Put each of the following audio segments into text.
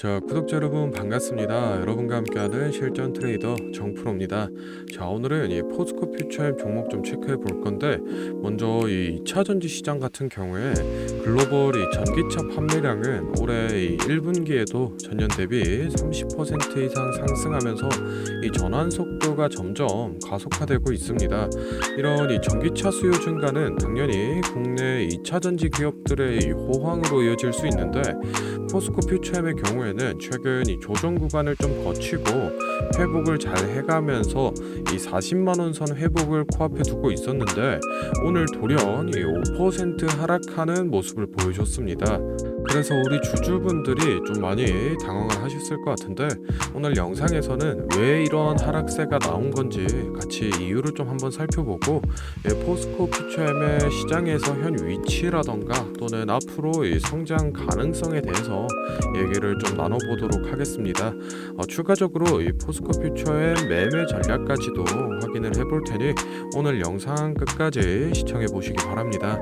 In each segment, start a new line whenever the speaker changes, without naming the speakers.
자, 구독자 여러분 반갑습니다. 여러분과 함께하는 실전 트레이더 정프로입니다. 자, 오늘은 이 포스코 퓨처엠 종목 좀 체크해 볼 건데, 먼저 이 2차 전지 시장 같은 경우에 글로벌 이 전기차 판매량은 올해 이 1분기에도 전년 대비 30% 이상 상승하면서 이 전환 속도가 점점 가속화되고 있습니다. 이런 이 전기차 수요 증가는 당연히 국내 2차 전지 기업들의 이 호황으로 이어질 수 있는데, 포스코 퓨처엠의 경우에는 최근 이 조정 구간을 좀 거치고 회복을 잘 해가면서 이 40만 원 선 회복을 코앞에 두고 있었는데, 오늘 돌연 이 5% 하락하는 모습을 보여줬습니다. 그래서 우리 주주분들이 좀 많이 당황을 하셨을 것 같은데, 오늘 영상에서는 왜 이런 하락세가 나온 건지 같이 이유를 좀 한번 살펴보고, 포스코 퓨처엠의 시장에서 현 위치라던가 또는 앞으로 이 성장 가능성에 대해서 얘기를 좀 나눠보도록 하겠습니다. 추가적으로 이 포스코 퓨처엠 매매 전략까지도 확인을 해볼 테니 오늘 영상 끝까지 시청해 보시기 바랍니다.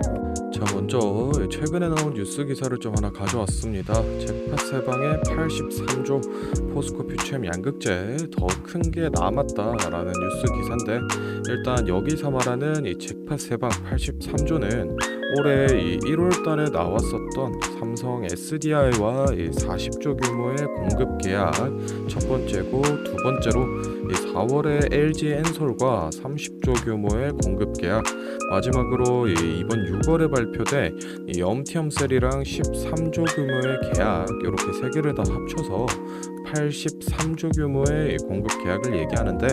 자, 먼저 최근에 나온 뉴스 기사를 좀 하나 가져왔습니다. 잭팟 세방의 83조 포스코 퓨처엠 양극재 더 큰 게 남았다라는 뉴스 기사인데, 일단 여기서 말하는 이 잭팟 세방 83조는 올해 이 1월 달에 나왔었던 삼성 SDI와 40조 규모의 공급 계약 첫 번째고, 두 번째로 4월에 LG 엔솔과 30조 규모의 공급 계약, 마지막으로 이번 6월에 발표된 엄티엄셀이랑 13조 규모의 계약, 이렇게 세 개를 다 합쳐서 83조 규모의 공급 계약을 얘기하는데,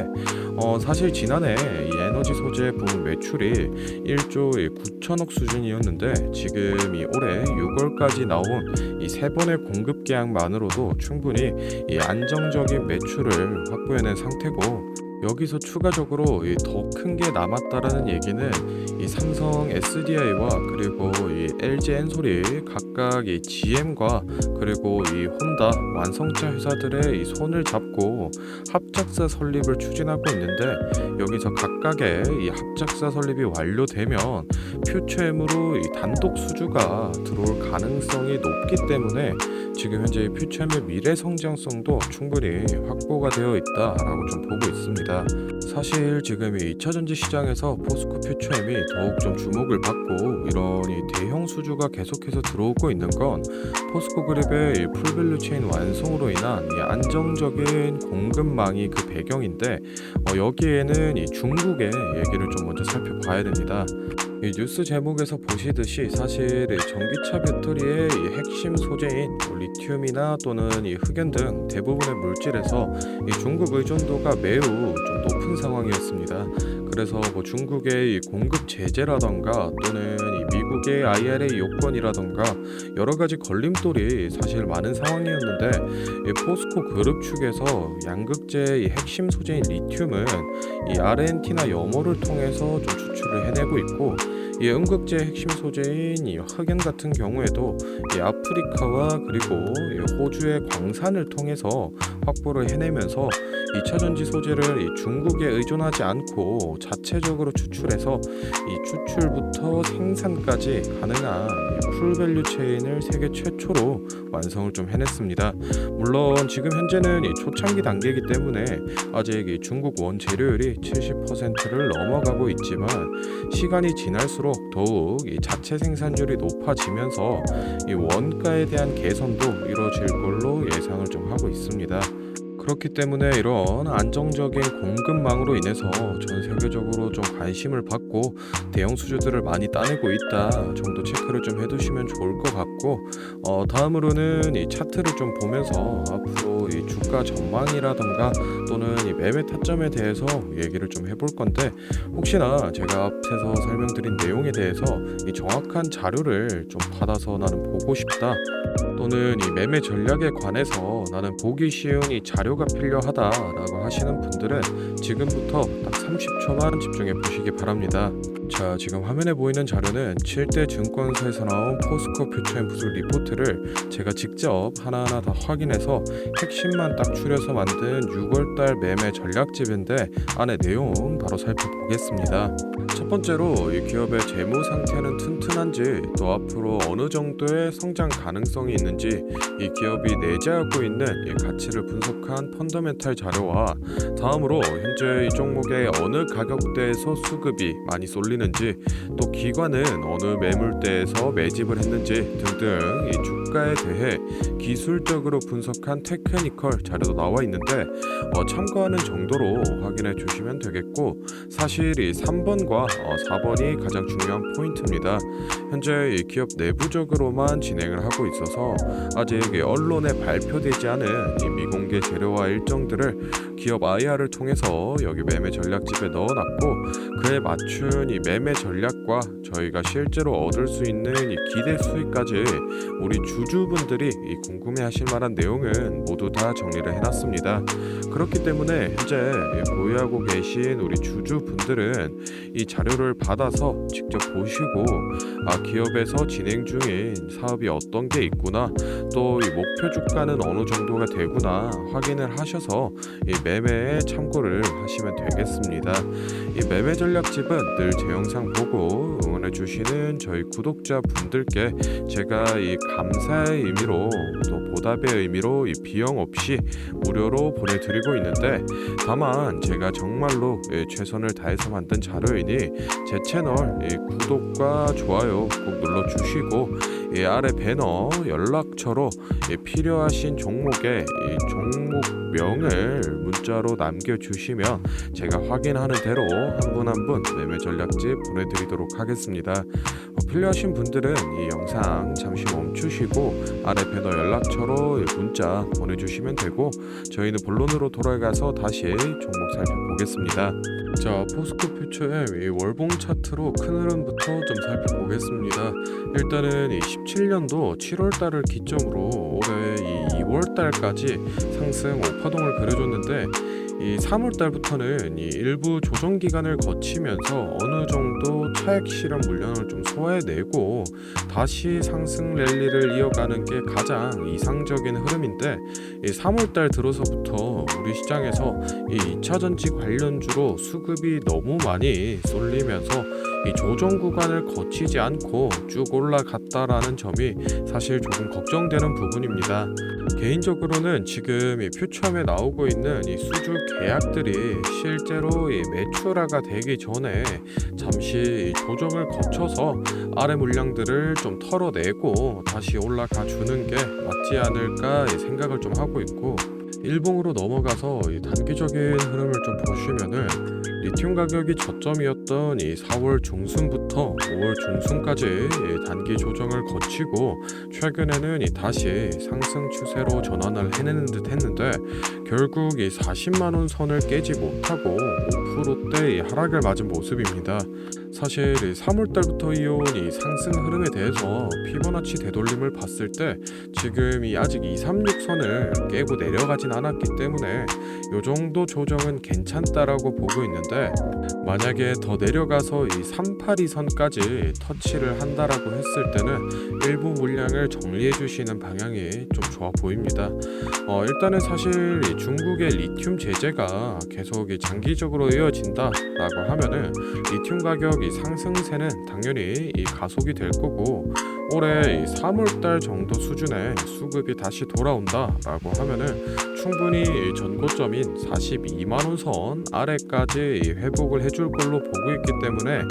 사실 지난해 이 에너지 소재 부문 매출이 1조 9천억 수준이었는데, 지금 올해 6월까지 나온 이 세 번의 공급 계약만으로도 충분히 안정적인 매출을 확보해낸 상태고, 여기서 추가적으로 더 큰 게 남았다라는 얘기는 이 삼성 SDI와 그리고 이 LG 엔솔이 각각 이 GM과 그리고 이 혼다 완성차 회사들의 이 손을 잡고 합작사 설립을 추진하고 있는데, 여기서 각각의 이 합작사 설립이 완료되면 퓨처엠으로 이 단독 수주가 들어올 가능성이 높기 때문에 지금 현재 퓨처엠의 미래 성장성도 충분히 확보가 되어 있다라고 좀 보고 있습니다. 사실 지금 이 2차 전지 시장에서 포스코 퓨처엠이 더욱 좀 주목을 받고 이런 이 대형 수주가 계속해서 들어오고 있는 건 포스코 그룹의 이 풀밸류 체인 완성으로 인한 이 안정적인 공급망이 그 배경인데, 여기에는 이 중국의 얘기를 좀 먼저 살펴봐야 됩니다. 이 뉴스 제목에서 보시듯이 사실 이 전기차 배터리의 이 핵심 소재인 리튬이나 또는 이 흑연 등 대부분의 물질에서 이 중국 의존도가 매우 좀 높은 상황이었습니다. 그래서 중국의 이 공급 제재라던가 또는 이 미국의 IRA 요건이라던가 여러 가지 걸림돌이 사실 많은 상황이었는데, 이 포스코 그룹 측에서 양극재의 핵심 소재인 리튬은 이 아르헨티나 염호를 통해서 좀 추출을 해내고 있고, 이 음극재 핵심 소재인 이 흑연 같은 경우에도 이 아프리카와 그리고 이 호주의 광산을 통해서 확보를 해내면서 2차 전지 소재를 이 중국에 의존하지 않고 자체적으로 추출해서 이 추출부터 생산까지 가능한 이 풀밸류 체인을 세계 최초로 완성을 좀 해냈습니다. 물론 지금 현재는 이 초창기 단계이기 때문에 아직 이 중국 원재료율이 70%를 넘어가고 있지만, 시간이 지날수록 더욱 이 자체 생산율이 높아지면서 이 원가에 대한 개선도 이루어질 걸로 예상을 좀 하고 있습니다. 그렇기 때문에 이런 안정적인 공급망으로 인해서 전 세계적으로 좀 관심을 받고 대형 수주들을 많이 따내고 있다 정도 체크를 좀 해두시면 좋을 것 같고, 다음으로는 이 차트를 좀 보면서 앞으로 이 주가 전망이라던가 또는 이 매매 타점에 대해서 얘기를 좀 해볼 건데, 혹시나 제가 앞에서 설명드린 내용에 대해서 이 정확한 자료를 좀 받아서 나는 보고 싶다, 또는 이 매매 전략에 관해서 나는 보기 쉬운 이 자료가 필요하다라고 하시는 분들은 지금부터 딱 30초만 집중해 보시기 바랍니다. 자, 지금 화면에 보이는 자료는 7대 증권사에서 나온 포스코 퓨처엠 부술 리포트를 제가 직접 하나하나 다 확인해서 핵심만 딱 추려서 만든 6월달 매매 전략집인데, 안에 내용 바로 살펴보겠습니다. 첫 번째로 이 기업의 재무 상태는 튼튼한지, 또 앞으로 어느 정도의 성장 가능성이 가능성이 있는지 이 기업이 내재하고 있는 이 가치를 분석한 펀더멘탈 자료와 다음으로 현재 이 종목의 어느 가격대에서 수급이 많이 쏠리는지 또 기관은 어느 매물대에서 매집을 했는지 등등 이 주가에 대해 기술적으로 분석한 테크니컬 자료도 나와 있는데 참고하는 정도로 확인해 주시면 되겠고, 사실 이 3번과 4번이 가장 중요한 포인트입니다. 현재 이 기업 내부적으로만 진행을 하고 있어서 아직 언론에 발표되지 않은 이 미공개 재료와 일정들을 기업 IR을 통해서 여기 매매 전략집에 넣어놨고, 그에 맞춘 이 매매 전략과 저희가 실제로 얻을 수 있는 이 기대 수익까지 우리 주주분들이 이 궁금해하실 만한 내용은 모두 다 정리를 해놨습니다. 그렇기 때문에 현재 보유하고 계신 우리 주주분들은 이 자료를 받아서 직접 보시고 기업에서 진행 중인 사업이 어떤 게 있구나, 또 이 목표 주가는 어느 정도가 되구나 확인을 하셔서 이 매매에 참고를 하시면 되겠습니다. 이 매매 전략집은 늘 제 영상 보고 응원해 주시는 저희 구독자분들께 제가 이 감사의 의미로 또 보답의 의미로 이 비용 없이 무료로 보내드리고 있는데, 다만 제가 정말로 최선을 다해서 만든 자료이니 제 채널 구독과 좋아요 꼭 눌러주시고 이 아래 배너 연락처로 필요하신 종목의 종목명을 문자로 남겨주시면 제가 확인하는 대로 한 분 한 분 매매 전략집 보내드리도록 하겠습니다. 필요하신 분들은 이 영상 잠시 멈추시고 아래 배너 연락처로 문자 보내주시면 되고, 저희는 본론으로 돌아가서 다시 종목 살펴보겠습니다. 자, 포스코 퓨처엠 이 월봉 차트로 큰 흐름부터 좀 살펴보겠습니다. 일단은 이 17년도 7월달을 기점으로 올해 이 2월달까지 상승 오파동을 그려줬는데, 이 3월달부터는 이 일부 조정 기간을 거치면서 어느 정도 차익 실현 물량을 좀 소화해내고 다시 상승 랠리를 이어가는 게 가장 이상적인 흐름인데, 이 3월달 들어서부터 우리 시장에서 이 2차전지 관련주로 수급이 너무 많이 쏠리면서 이 조정 구간을 거치지 않고 쭉 올라갔다라는 점이 사실 조금 걱정되는 부분입니다. 개인적으로는 지금 이 퓨처엠에 나오고 있는 이 수주 계약들이 실제로 이 매출화가 되기 전에 잠시 이 조정을 거쳐서 아래 물량들을 좀 털어내고 다시 올라가 주는 게 맞지 않을까 생각을 좀 하고 있고, 일봉으로 넘어가서 이 단기적인 흐름을 좀 보시면은 리튬 가격이 저점이었던 이 4월 중순부터 5월 중순까지 단기 조정을 거치고 최근에는 다시 상승 추세로 전환을 해내는 듯 했는데, 결국 이 40만 원 선을 깨지 못하고 5%대 하락을 맞은 모습입니다. 사실 3월달부터 이어온 이 상승 흐름에 대해서 피보나치 되돌림을 봤을 때 지금 이 아직 236선을 깨고 내려가진 않았기 때문에 이 정도 조정은 괜찮다라고 보고 있는데, 만약에 더 내려가서 이 382선까지 터치를 한다라고 했을 때는 일부 물량을 정리해 주시는 방향이 좀 좋아 보입니다. 일단은 사실 이 중국의 리튬 제재가 계속 장기적으로 이어진다라고 하면은 리튬 가격 이 상승세는 당연히 이 가속이 될 거고, 올해 3월달 정도 수준의 수급이 다시 돌아온다라고 하면은 충분히 전고점인 42만원 선 아래까지 회복을 해줄 걸로 보고 있기 때문에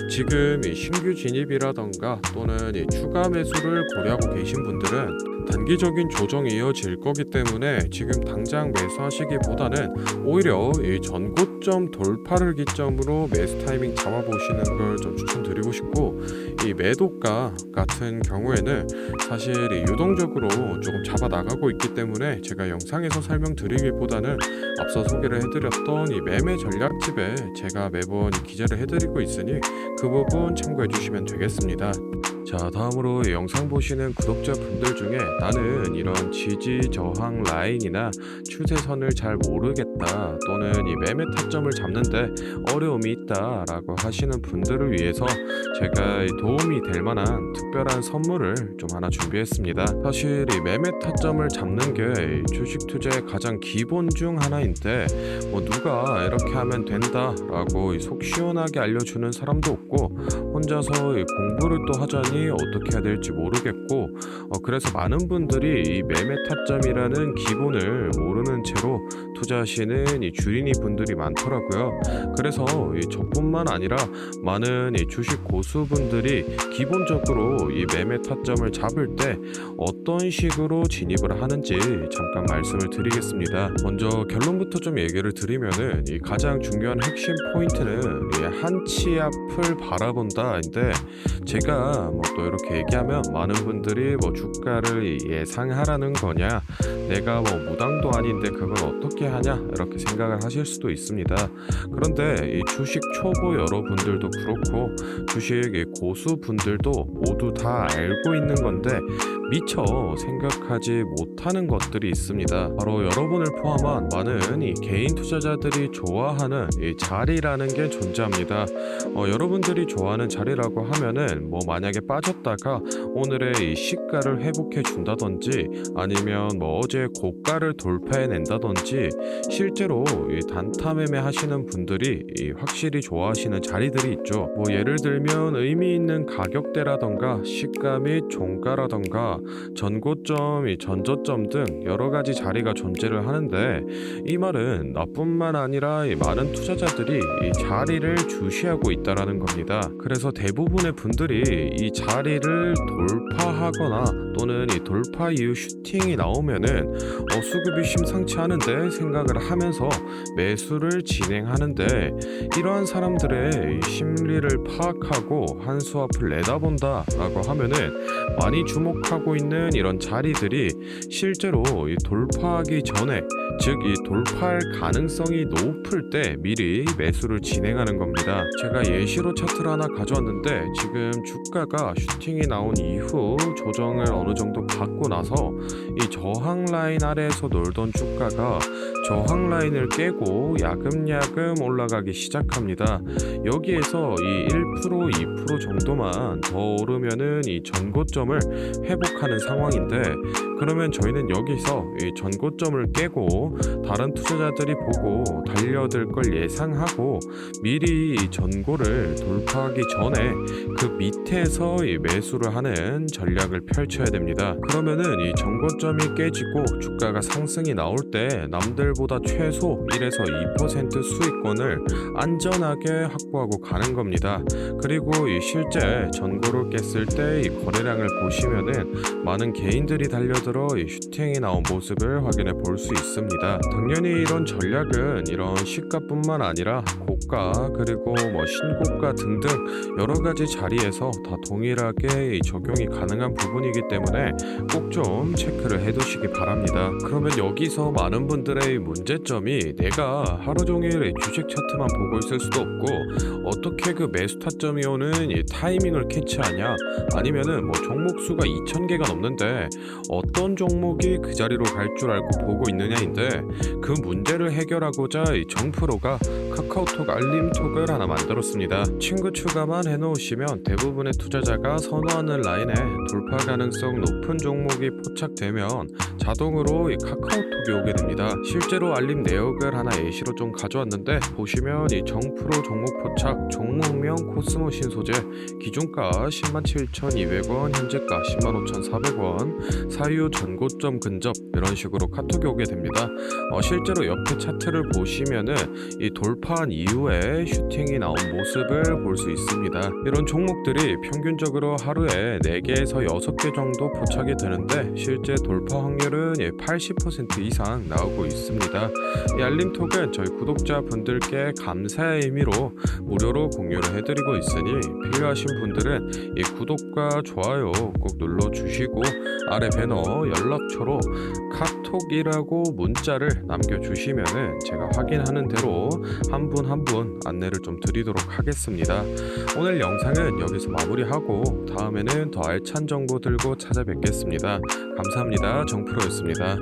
지금 신규 진입이라던가 또는 추가 매수를 고려하고 계신 분들은 단기적인 조정이 이어질 거기 때문에 지금 당장 매수하시기보다는 오히려 이 전고점 돌파를 기점으로 매수 타이밍 잡아보시는 걸 좀 추천드리고 싶고, 이 매도가 같은 경우에는 사실 유동적으로 조금 잡아 나가고 있기 때문에 제가 영상에서 설명드리기보다는 앞서 소개를 해드렸던 이 매매 전략집에 제가 매번 기재를 해드리고 있으니 그 부분 참고해 주시면 되겠습니다. 자, 다음으로 영상 보시는 구독자분들 중에 나는 이런 지지 저항 라인이나 추세선을 잘 모르겠다, 또는 이 매매 타점을 잡는데 어려움이 있다 라고 하시는 분들을 위해서 제가 도움이 될 만한 특별한 선물을 좀 하나 준비했습니다. 사실 이 매매 타점을 잡는 게 주식 투자의 가장 기본 중 하나인데, 누가 이렇게 하면 된다 라고 속 시원하게 알려주는 사람도 없고 혼자서 이 공부를 또 하자니 어떻게 해야 될지 모르겠고 그래서 많은 분들이 이 매매 타점이라는 기본을 모르는 채로 투자하시는 이 주린이 분들이 많더라고요. 그래서 이 저뿐만 아니라 많은 이 주식 고수분들이 기본적으로 이 매매 타점을 잡을 때 어떤 식으로 진입을 하는지 잠깐 말씀을 드리겠습니다. 먼저 결론부터 좀 얘기를 드리면은 이 가장 중요한 핵심 포인트는 이 한치 앞을 바라본다인데, 제가 뭐 또 이렇게 얘기하면 많은 분들이 뭐 주가를 예상하라는 거냐, 내가 뭐 무당도 아닌데 그걸 어떻게 하냐 이렇게 생각을 하실 수도 있습니다. 그런데 이 주식 초보 여러분들도 그렇고 주식 고수분들도 모두 다 알고 있는 건데 미처 생각하지 못하는 것들이 있습니다. 바로 여러분을 포함한 많은 이 개인 투자자들이 좋아하는 이 자리라는 게 존재합니다. 여러분들이 좋아하는 자리라고 하면은 뭐 만약에 빠졌다가 오늘의 이 시가를 회복해 준다든지, 아니면 뭐 어제 고가를 돌파해 낸다든지, 실제로 이 단타 매매 하시는 분들이 확실히 좋아하시는 자리들이 있죠. 뭐 예를 들면 의미 있는 가격대라던가 시가 및 종가라던가 전고점, 전저점 등 여러 가지 자리가 존재를 하는데, 이 말은 나뿐만 아니라 이 많은 투자자들이 이 자리를 주시하고 있다라는 겁니다. 그래서 대부분의 분들이 이 자리를 돌파하거나 또는 이 돌파 이후 슈팅이 나오면은 수급이 심상치 않은데 생각을 하면서 매수를 진행하는데, 이러한 사람들의 이 심리를 파악하고 한 수 앞을 내다본다라고 하면은 많이 주목하고 있는 이런 자리들이 실제로 이 돌파하기 전에, 즉 이 돌파할 가능성이 높을 때 미리 매수를 진행하는 겁니다. 제가 예시로 차트를 하나 가져왔는데, 지금 주가가 슈팅이 나온 이후 조정을 어느 정도 받고 나서 이 저항 라인 아래에서 놀던 주가가 저항 라인을 깨고 야금야금 올라가기 시작합니다. 여기에서 이 1%, 2% 정도만 더 오르면은 이 전고점을 회복하는 상황인데, 그러면 저희는 여기서 이 전고점을 깨고 다른 투자자들이 보고 달려들 걸 예상하고 미리 이 전고를 돌파하기 전에 그 밑에서 이 매수를 하는 전략을 펼쳐야 됩니다. 그러면은 이 전고점이 깨지고 주가가 상승이 나올 때 남들보다 최소 1에서 2% 수익권을 안전하게 확보하고 가는 겁니다. 그리고 이 실제 전고를 깼을 때 이 거래량을 보시면은 많은 개인들이 달려들어 이 슈팅이 나온 모습을 확인해 볼 수 있습니다. 당연히 이런 전략은 이런 시가뿐만 아니라 고가 그리고 뭐 신고가 등등 여러 가지 자리에서 다 동일하게 적용이 가능한 부분이기 때문에 꼭 좀 체크를 해두시기 바랍니다. 그러면 여기서 많은 분들의 문제점이, 내가 하루 종일 주식 차트만 보고 있을 수도 없고 어떻게 그 매수 타점이 오는 이 타이밍을 캐치하냐, 아니면은 뭐 종목 수가 2,000개가 넘는데 어떤 종목이 그 자리로 갈 줄 알고 보고 있느냐인데, 그 문제를 해결하고자 이 정프로가 카카오톡 알림톡을 하나 만들었습니다. 친구 추가만 해놓으시면 대부분의 투자자가 선호하는 라인에 돌파 가능성 높은 종목이 포착되면 자동으로 이 카카오톡이 오게 됩니다. 실제로 알림 내역을 하나 예시로 좀 가져왔는데, 보시면 이 정프로 종목 포착, 종목명 코스모 신소재, 기준가 107,200원, 현재가 105,400원, 사유 전고점 근접, 이런 식으로 카톡이 오게 됩니다. 실제로 옆에 차트를 보시면은 이 돌파한 이후에 슈팅이 나온 모습을 볼 수 있습니다. 이런 종목들이 평균적으로 하루에 4개에서 6개 정도 포착이 되는데, 실제 돌파 확률은 80% 이상 나오고 있습니다. 이 알림톡은 저희 구독자분들께 감사의 의미로 무료로 공유를 해드리고 있으니, 필요하신 분들은 이 구독과 좋아요 꼭 눌러주시고 아래 배너 연락처로 카톡이라고 문자를 남겨주시면은 제가 확인하는 대로 한 분 한 분 안내를 좀 드리도록 하겠습니다. 오늘 영상은 여기서 마무리하고 다음에는 더 알찬 정보 들고 찾아뵙겠습니다. 감사합니다. 정프로였습니다.